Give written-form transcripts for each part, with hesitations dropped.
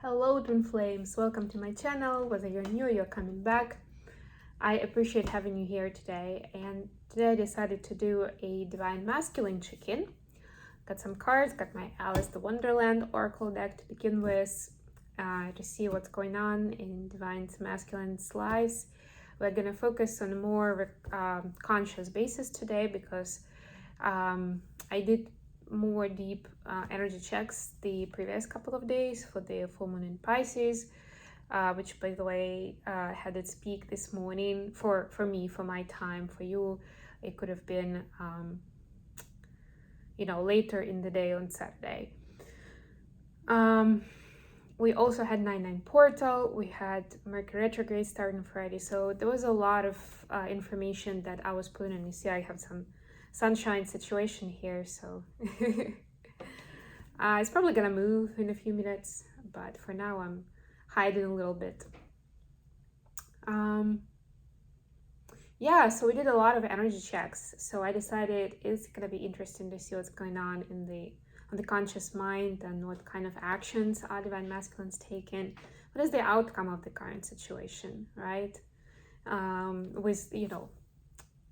Hello twin flames, welcome to my channel. Whether you're new or you're coming back, I appreciate having you here today. And today I decided to do a divine masculine check-in. Got some cards, got my Alice the Wonderland Oracle deck to begin with, to see what's going on in divine masculine's lives. We're gonna focus on a more conscious basis today because I did more deep energy checks the previous couple of days for the full moon in Pisces, which by the way had its peak this morning for me, for my time. For you it could have been later in the day on Saturday. We also had 9/9 portal, we had Mercury retrograde starting Friday, so there was a lot of information that I was putting in. You see I have some sunshine situation here, so it's probably gonna move in a few minutes, but for now I'm hiding a little bit. Yeah, so we did a lot of energy checks, so I decided it's gonna be interesting to see what's going on in the conscious mind and what kind of actions are divine masculines taking. What is the outcome of the current situation, right? With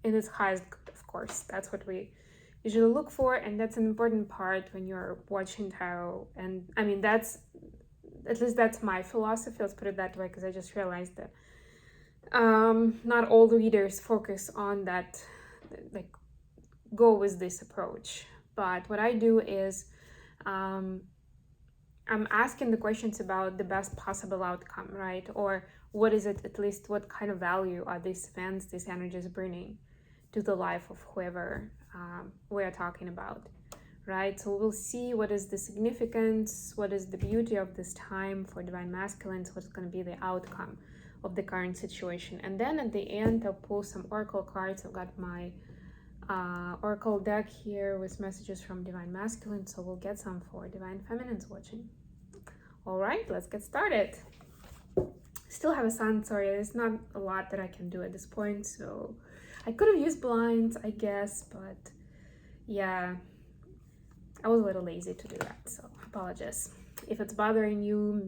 in its highest good, of course. That's what we usually look for, and that's an important part when you're watching tarot. And I mean, that's my philosophy, let's put it that way, because I just realized that not all the readers focus on that, like go with this approach. But what I do is I'm asking the questions about the best possible outcome, right? Or what is it, at least what kind of value are these events, these energies bringing to the life of whoever we are talking about, right? So we'll see what is the significance, what is the beauty of this time for divine masculines, what's going to be the outcome of the current situation. And then at the end I'll pull some oracle cards. I've got my oracle deck here with messages from divine masculine, so we'll get some for divine feminines watching. All right, let's get started. Still have a sun, sorry, there's not a lot that I can do at this point, so I could have used blinds, I guess, but yeah, I was a little lazy to do that, so apologies. If it's bothering you,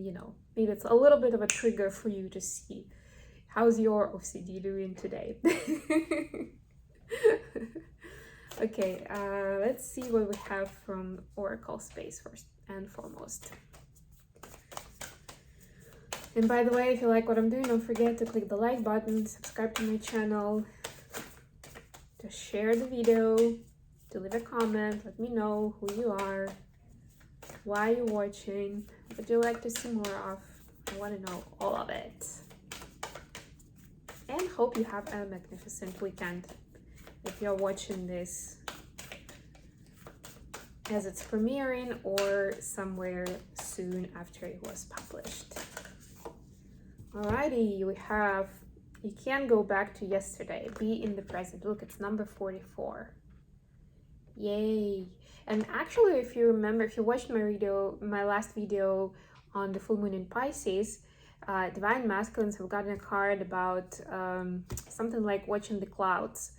maybe it's a little bit of a trigger for you to see how's your OCD doing today. Okay, let's see what we have from Oracle space first and foremost. And by the way, if you like what I'm doing, don't forget to click the like button, subscribe to my channel, to share the video, to leave a comment, let me know who you are, why you're watching, what you like to see more of. I want to know all of it. And hope you have a magnificent weekend if you're watching this as it's premiering or somewhere soon after it was published. Alrighty, we have, you can go back to yesterday, be in the present. Look, it's number 44. Yay. And actually, if you remember, if you watched my last video on the full moon in Pisces, divine masculines have gotten a card about something like watching the clouds.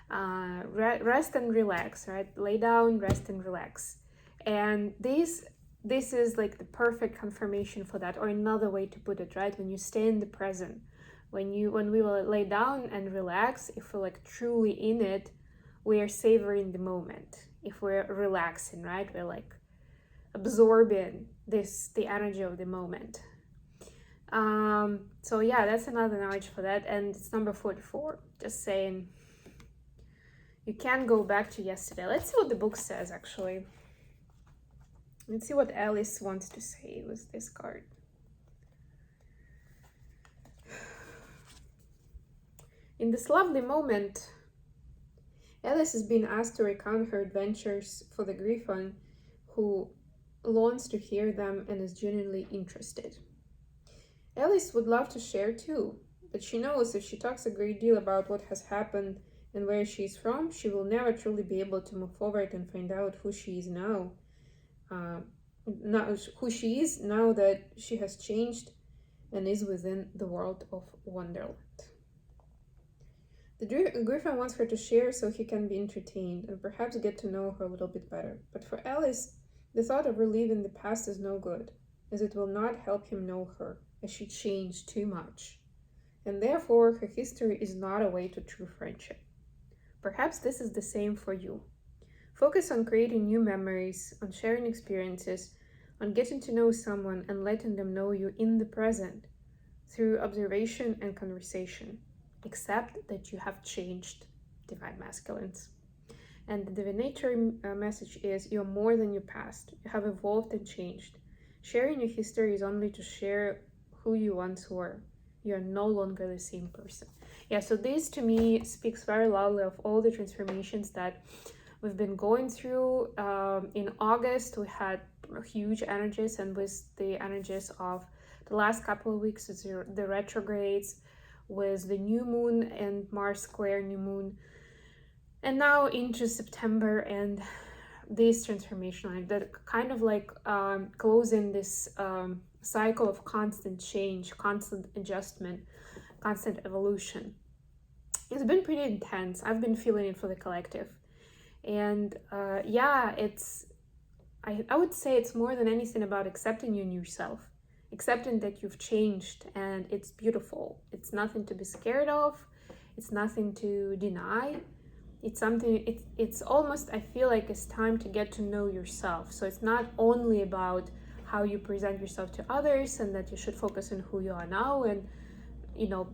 Rest and relax, right? Lay down, rest and relax. And this is like the perfect confirmation for that, or another way to put it, right? When you stay in the present, when we will lay down and relax, if we're like truly in it, we are savoring the moment. If we're relaxing, right, we're like absorbing the energy of the moment. So yeah, that's another knowledge for that, and it's number 44. Just saying, you can go back to yesterday. Let's see what the book says, actually. Let's see what Alice wants to say with this card. In this lovely moment, Alice is being asked to recount her adventures for the Griffon, who longs to hear them and is genuinely interested. Alice would love to share too, but she knows if she talks a great deal about what has happened and where she is from, she will never truly be able to move forward and find out who she is now. Who she is now that she has changed and is within the world of Wonderland. The Griffin wants her to share so he can be entertained and perhaps get to know her a little bit better. But for Alice, the thought of reliving the past is no good. as it will not help him know her, as she changed too much. And therefore, her history is not a way to true friendship. Perhaps this is the same for you. Focus on creating new memories, on sharing experiences, on getting to know someone and letting them know you in the present through observation and conversation. Accept that you have changed, Divine Masculines. And the divinatory message is you're more than your past. You have evolved and changed. Sharing your history is only to share who you once were. You are no longer the same person. Yeah, so this to me speaks very loudly of all the transformations that we've been going through. In August, we had huge energies, and with the energies of the last couple of weeks, the retrogrades, with the new moon and Mars square new moon, and now into September and this transformation, like that kind of like closing this cycle of constant change, constant adjustment, constant evolution. It's been pretty intense. I've been feeling it for the collective. And yeah, I would say it's more than anything about accepting your new self, accepting that you've changed, and it's beautiful. It's nothing to be scared of. It's nothing to deny. It's something, it's almost, I feel like it's time to get to know yourself. So it's not only about how you present yourself to others and that you should focus on who you are now, and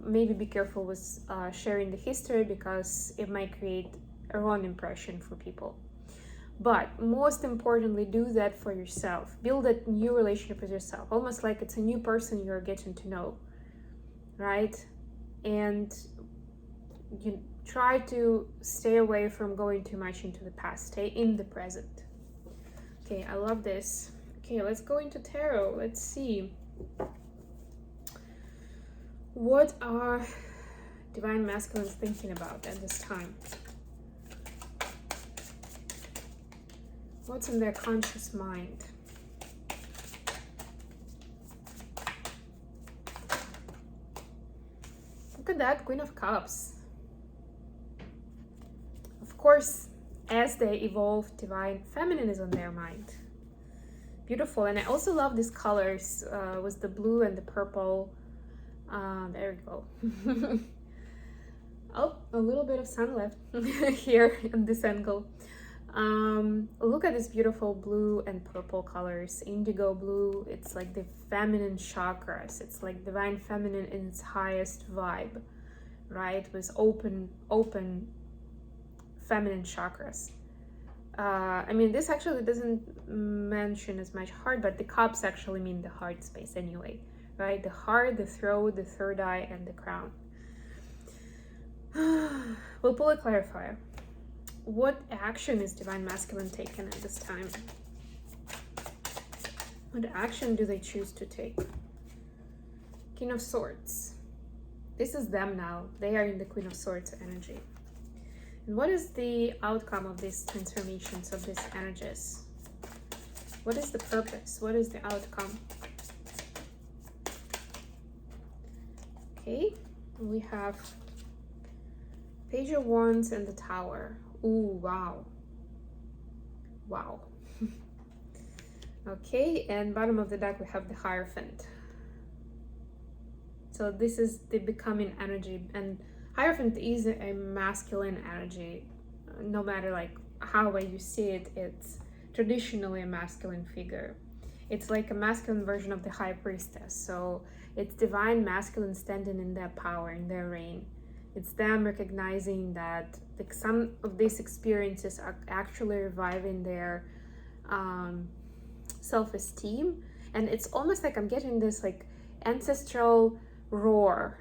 maybe be careful with sharing the history because it might create a wrong impression for people. But most importantly, do that for yourself. Build a new relationship with yourself, almost like it's a new person you're getting to know, right? And you try to stay away from going too much into the past. Stay in the present. Okay, I love this. Okay, let's go into tarot. Let's see. What are Divine Masculines thinking about at this time? What's in their conscious mind? Look at that, Queen of Cups. Of course, as they evolve, Divine Feminine is on their mind. Beautiful. And I also love these colors with the blue and the purple. There we go. Oh, a little bit of sun left here in this angle. Look at this beautiful blue and purple colors. Indigo blue, it's like the feminine chakras. It's like Divine Feminine in its highest vibe, right? With open feminine chakras. I mean, this actually doesn't mention as much heart, but the cups actually mean the heart space anyway, right? The heart, the throat, the third eye, and the crown. We'll pull a clarifier. What action is Divine Masculine taking at this time? What action do they choose to take? King of Swords. This is them now. They are in the Queen of Swords energy. And what is the outcome of these transformations, of these energies? What is the purpose? What is the outcome? Okay, we have Page of Wands and the Tower. Ooh, wow. Wow. Okay, and bottom of the deck we have the Hierophant. So this is the becoming energy, and Hierophant is a masculine energy. No matter like how way you see it, it's traditionally a masculine figure. It's like a masculine version of the High Priestess. So it's Divine Masculine standing in their power, in their reign. It's them recognizing that like some of these experiences are actually reviving their self-esteem, and it's almost like I'm getting this like ancestral roar,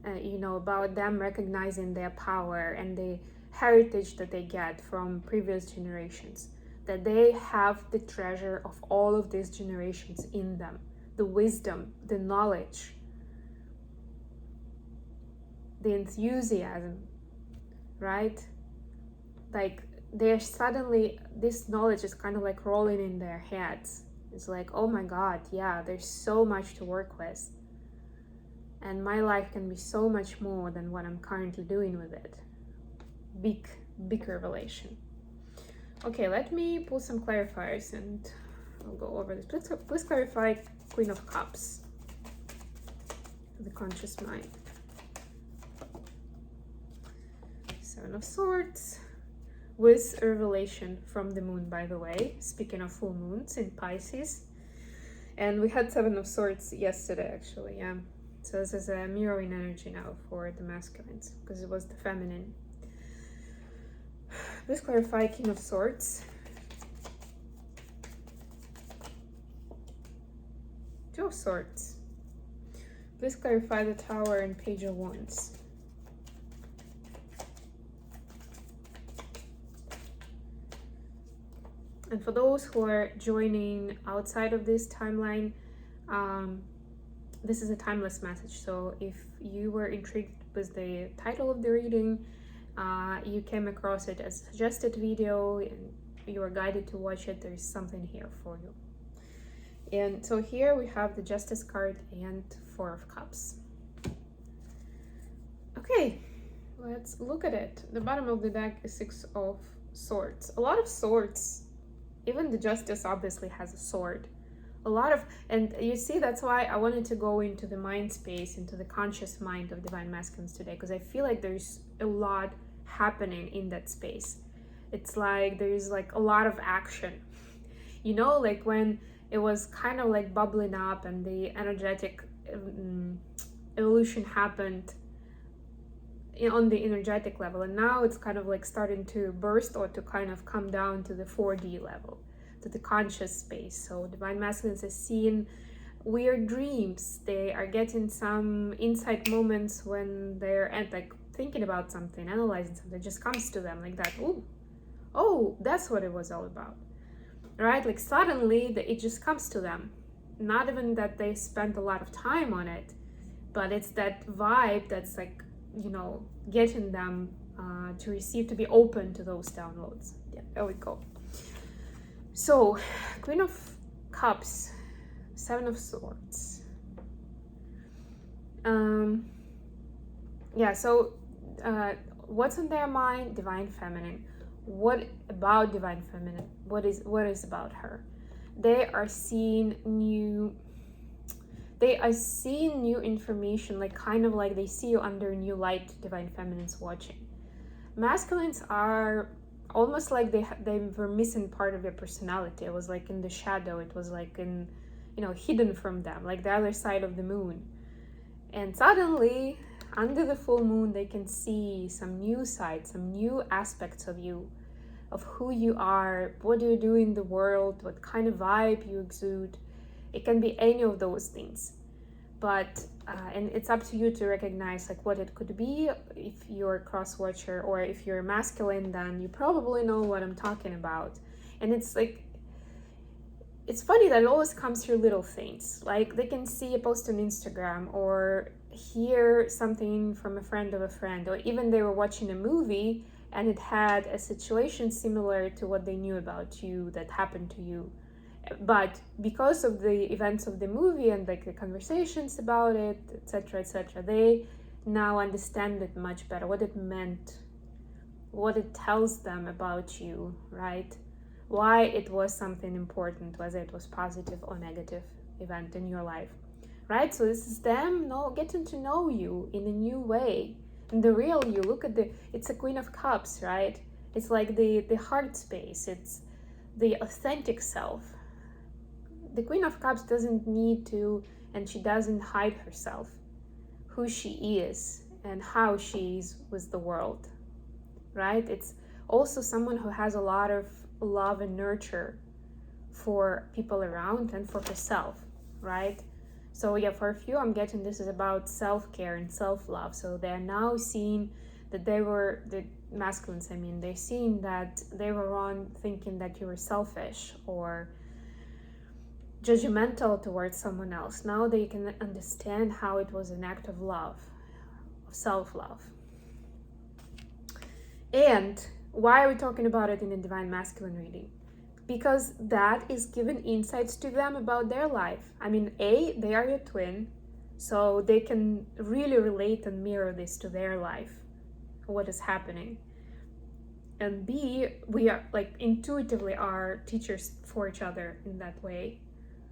about them recognizing their power and the heritage that they get from previous generations, that they have the treasure of all of these generations in them, the wisdom, the knowledge, the enthusiasm, right? Like they're suddenly, this knowledge is kind of like rolling in their heads. It's like, oh my God, yeah, there's so much to work with. And my life can be so much more than what I'm currently doing with it. Big revelation. Okay, let me pull some clarifiers and I'll go over this. Please clarify Queen of Cups, the conscious mind. Seven of Swords, with a revelation from the moon, by the way. Speaking of full moons in Pisces. And we had Seven of Swords yesterday, actually, yeah. So this is a mirroring energy now for the masculines, because it was the feminine. Please clarify King of Swords. Two of Swords. Please clarify the Tower and Page of Wands. And for those who are joining outside of this timeline, this is a timeless message. So if you were intrigued with the title of the reading, you came across it as a suggested video and you were guided to watch it, there's something here for you. And so here we have the Justice card and Four of Cups. Okay, let's look at it. The bottom of the deck is Six of Swords. A lot of swords. Even the Justice obviously has a sword. A lot of, and you see, that's why I wanted to go into the mind space, into the conscious mind of Divine Masculines today, because I feel like there's a lot happening in that space. It's like there's like a lot of action. You know, like when it was kind of like bubbling up and the energetic evolution happened on the energetic level, and now it's kind of like starting to burst or to kind of come down to the 4D level, to the conscious space. So Divine Masculines is seeing weird dreams. They are getting some insight moments when they're like thinking about something, analyzing something. It just comes to them like that. Oh, that's what it was all about, right? Like suddenly it just comes to them. Not even that they spent a lot of time on it, but it's that vibe that's like, you know, getting them to receive, to be open to those downloads. Yeah, there we go. So, Queen of Cups, Seven of Swords. Yeah, so what's on their mind? Divine Feminine. What about Divine Feminine? What is about her? They are seeing new information, like kind of like they see you under new light. Divine Feminines watching. Masculines are almost like they were missing part of their personality. It was like in the shadow. It was like in, you know, hidden from them, like the other side of the moon. And suddenly, under the full moon, they can see some new sides, some new aspects of you, of who you are, what do you do in the world, what kind of vibe you exude. It can be any of those things, but and it's up to you to recognize like what it could be. If you're a cross watcher or if you're masculine, then you probably know what I'm talking about. And it's like, it's funny that it always comes through little things. Like they can see a post on Instagram or hear something from a friend of a friend, or even they were watching a movie and it had a situation similar to what they knew about you that happened to you. But because of the events of the movie and like the conversations about it, etc., they now understand it much better, what it meant, what it tells them about you, right? Why it was something important, whether it was positive or negative event in your life, right? So this is them getting to know you in a new way, in the real you. Look at it's a Queen of Cups, right? It's like the heart space, it's the authentic self. The Queen of Cups doesn't need to, and she doesn't hide herself, who she is and how she is with the world, right? It's also someone who has a lot of love and nurture for people around and for herself, right? So yeah, for a few, I'm getting this is about self-care and self-love. So they're now seeing that the masculines, they're seeing that they were wrong thinking that you were selfish or judgmental towards someone else. Now they can understand how it was an act of love, of self-love. And why are we talking about it in a Divine Masculine reading? Because that is giving insights to them about their life. They are your twin, so they can really relate and mirror this to their life, what is happening. and B, we are like intuitively are teachers for each other in that way.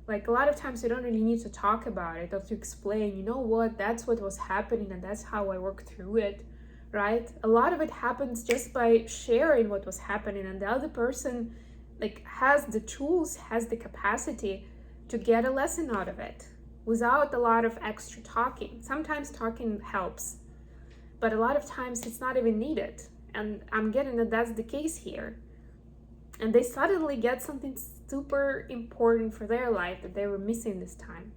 Like a lot of times you don't really need to talk about it or to explain, you know what, that's what was happening and that's how I worked through it, right? A lot of it happens just by sharing what was happening, and the other person like has the tools, has the capacity to get a lesson out of it without a lot of extra talking. Sometimes talking helps, but a lot of times it's not even needed. And I'm getting that that's the case here. And they suddenly get something super important for their life that they were missing this time.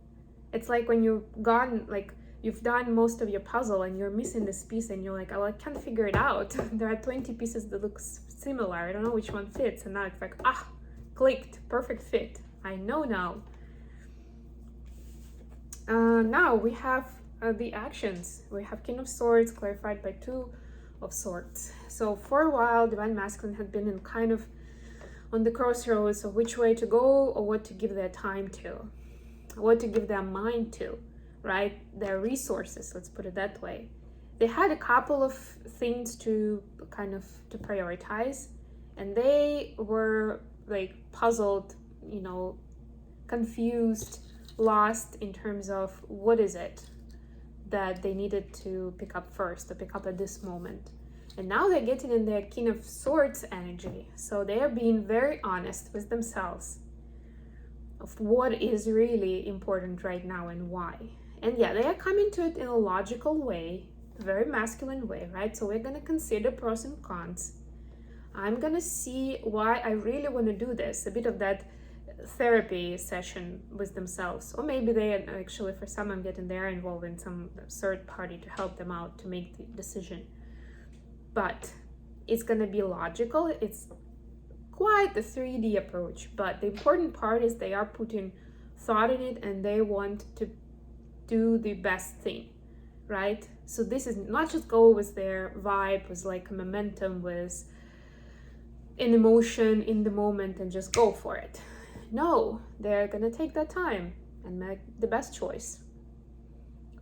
It's like when you've done most of your puzzle and you're missing this piece and you're like, oh, I can't figure it out. There are 20 pieces that look similar. I don't know which one fits. And now it's like, clicked, perfect fit. I know now. Now we have the actions. We have King of Swords clarified by Two of Swords. So for a while, Divine Masculine had been in kind of on the crossroads of which way to go or what to give their time to, what to give their mind to, right? Their resources, let's put it that way. They had a couple of things to prioritize, and they were like puzzled, confused, lost in terms of what is it that they needed to pick up first, to pick up at this moment. And now they're getting in their King of Swords energy. So they are being very honest with themselves of what is really important right now and why. And yeah, they are coming to it in a logical way, a very masculine way, right? So we're going to consider pros and cons. I'm going to see why I really want to do this, a bit of that therapy session with themselves. Or maybe they actually, for some, I'm getting they're involved in some third party to help them out to make the decision. But it's going to be logical. It's quite the 3D approach, but the important part is they are putting thought in it and they want to do the best thing, right? So this is not just go with their vibe, with like a momentum, with an emotion in the moment and just go for it. No, they're going to take that time and make the best choice.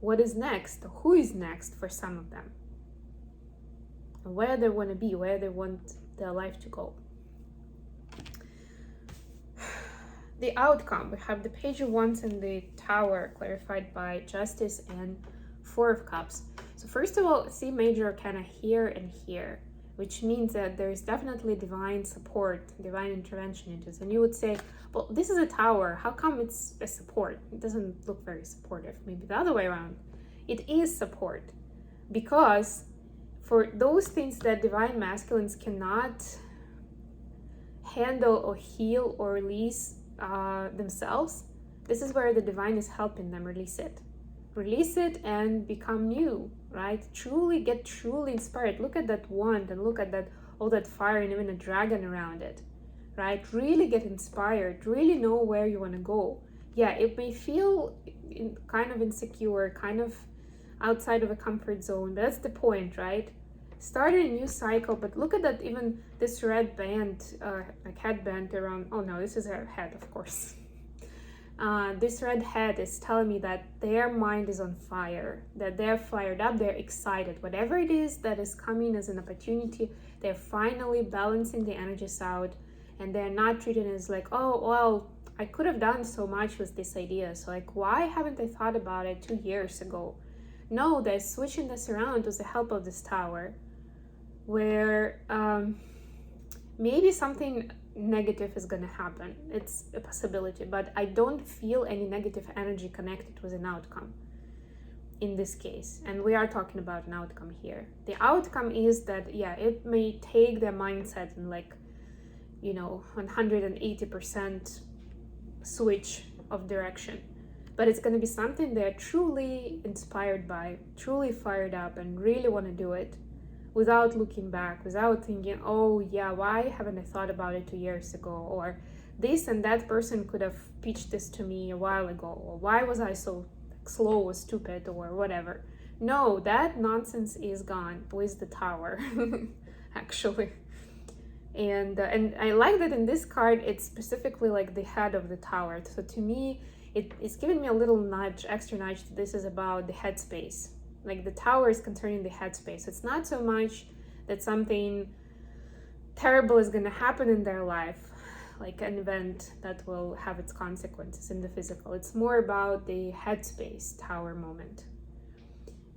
What is next? Who is next for some of them? Where they want to be, where they want their life to go. The outcome, we have the Page of Wands and the Tower clarified by Justice and Four of Cups. So first of all, see major arcana here and here, which means that there is definitely divine support, divine intervention into this. And you would say, well, this is a tower. How come it's a support? It doesn't look very supportive. Maybe the other way around. It is support because for those things that divine masculines cannot handle or heal or release themselves, this is where the divine is helping them release it. Release it and become new, right? Get truly inspired. Look at that wand and look at that, all that fire and even a dragon around it, right? Really get inspired, really know where you want to go. Yeah, it may feel kind of insecure, kind of outside of a comfort zone. That's the point, right? Starting a new cycle, but look at that, even this red band, like headband around, oh no, this is her head, of course. This red head is telling me that their mind is on fire, that they're fired up, they're excited. Whatever it is that is coming as an opportunity, they're finally balancing the energies out, and they're not treating it as like, oh, well, I could have done so much with this idea. So like, why haven't I thought about it 2 years ago? No, they're switching this around with the help of this tower, where maybe something negative is going to happen. It's a possibility, but I don't feel any negative energy connected with an outcome in this case. And we are talking about an outcome here. The outcome is that, yeah, it may take their mindset in like, 180% switch of direction, but it's going to be something they're truly inspired by, truly fired up, and really want to do it without looking back, without thinking, oh yeah, why haven't I thought about it 2 years ago? Or this and that person could have pitched this to me a while ago, or why was I so slow or stupid or whatever. No, that nonsense is gone with the tower, actually. And I like that in this card, it's specifically like the head of the tower. So to me, it's giving me a little nudge, extra nudge. This is about the headspace. Like the tower is concerning the headspace. It's not so much that something terrible is going to happen in their life, like an event that will have its consequences in the physical. It's more about the headspace tower moment.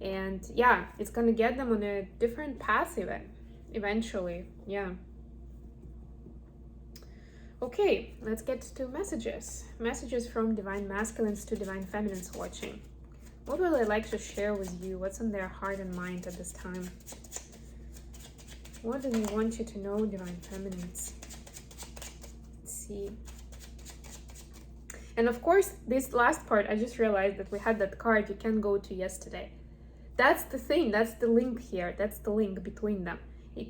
And yeah, it's going to get them on a different path eventually. Yeah. Okay, let's get to messages. Messages from divine masculines to divine feminines watching. What would I like to share with you? What's on their heart and mind at this time? What do they want you to know, divine feminines? Let's see. And of course, this last part, I just realized that we had that card, you can go to yesterday. That's the thing, that's the link here. That's the link between them.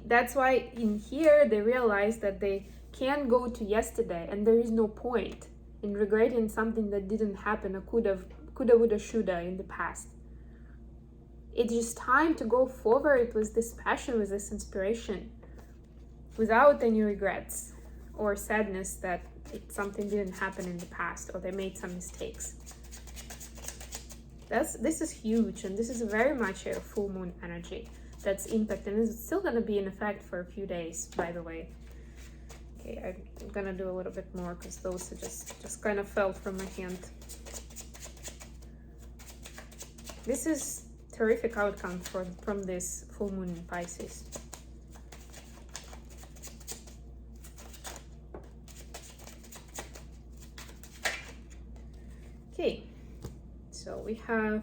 That's why in here, they realize that they can go to yesterday, and there is no point in regretting something that didn't happen or coulda, woulda, shoulda in the past. It's just time to go forward with this passion, with this inspiration, without any regrets or sadness that something didn't happen in the past or they made some mistakes. This is huge, and this is very much a full moon energy that's impacting, and it's still going to be in effect for a few days, by the way. Okay, I'm gonna do a little bit more because those are just kind of fell from my hand. This is terrific outcome from this full moon in Pisces. Okay, so we have,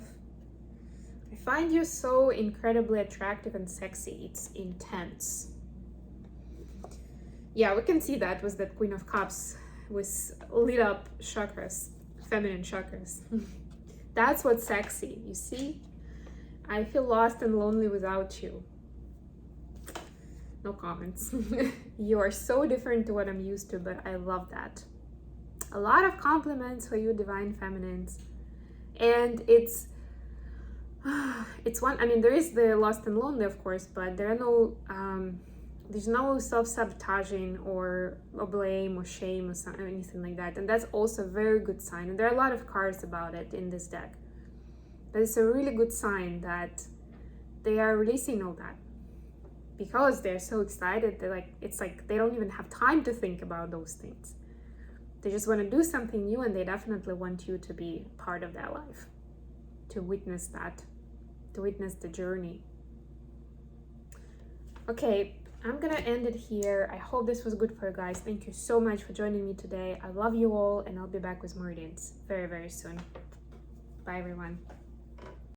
I find you so incredibly attractive and sexy. It's intense. Yeah, we can see that with that Queen of Cups with lit up chakras, feminine chakras. That's what's sexy, you see? I feel lost and lonely without you. No comments. You are so different to what I'm used to, but I love that. A lot of compliments for you, divine feminines. And it's one, I mean, there is the lost and lonely, of course, but there are no, there's no self-sabotaging or blame or shame or anything like that. And that's also a very good sign. And there are a lot of cards about it in this deck. But it's a really good sign that they are releasing all that. Because they're so excited, it's like they don't even have time to think about those things. They just want to do something new, and they definitely want you to be part of their life. To witness that. To witness the journey. Okay. I'm gonna end it here. I hope this was good for you guys. Thank you so much for joining me today. I love you all, and I'll be back with more readings very, very soon. Bye, everyone.